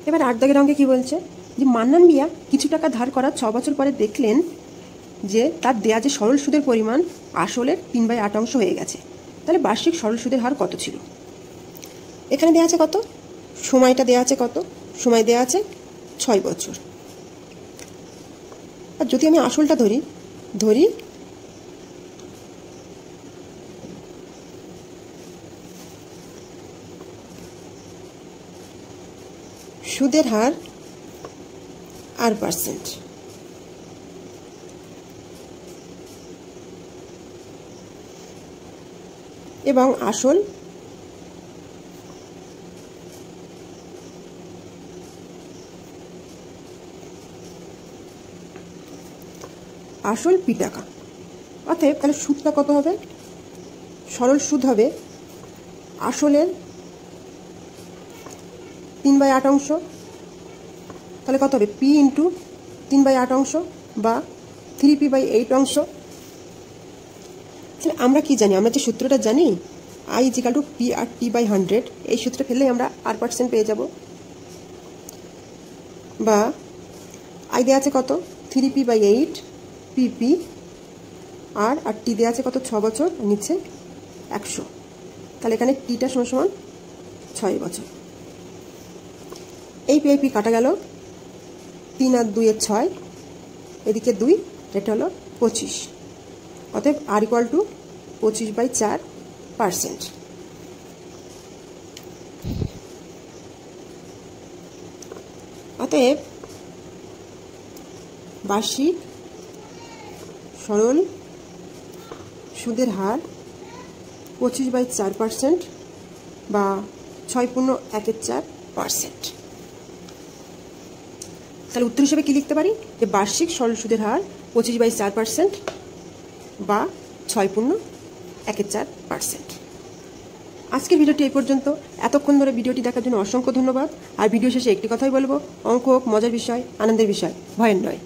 এবার 8 দাগের অঙ্কে কি বলছে যে মান্নান মিয়া কিছু টাকা ধার করার 6 বছর পরে দেখলেন যে তার দেয়া যে সরল সুদের পরিমাণ আসলের 3/8 হয়ে গেছে। তাহলে বার্ষিক সরল সুদের হার কত ছিল? এখানে দেওয়া আছে কত, সময়টা দেওয়া আছে কত, সময় দেওয়া আছে 6 বছর। আর যদি আমি আসলটা ধরি সুদের হার R%, এবং আসল P টাকা। অতএব তাহলে সুদটা কত হবে? সরল সুদ হবে আসলের 3/8, তাহলে কত হবে? P ইন্টু 3/8 বা 3P/8। তাহলে আমরা কি জানি? আমরা যে সূত্রটা জানি I = P/T/100, এই সূত্রে ফেললেই আমরা R% পেয়ে যাব। বা I দেওয়া আছে কত? 3P/8 PP, আর T দেওয়া আছে কত? 6 বছর, নিচে 100। তাহলে এখানে Tটা সমান 6 বছর। এই P কাটা গেল, 3 আর 2 6, এদিকে 2, এটা হলো 25। অতএব R = 25/4%। অতএব বার্ষিক সরল সুদের হার 25/4% বা 6.14%। তাহলে উত্তর হিসেবে কি লিখতে পারি? যে বার্ষিক সরল সুদের হার 25/4% বা 6.14%। আজকের ভিডিওটি এই পর্যন্ত। এতক্ষণ ধরে ভিডিওটি দেখার জন্য অসংখ্য ধন্যবাদ। আর ভিডিও শেষে একটি কথাই বলবো, অঙ্ক হোক মজার বিষয়, আনন্দের বিষয়, ভয়ের নয়।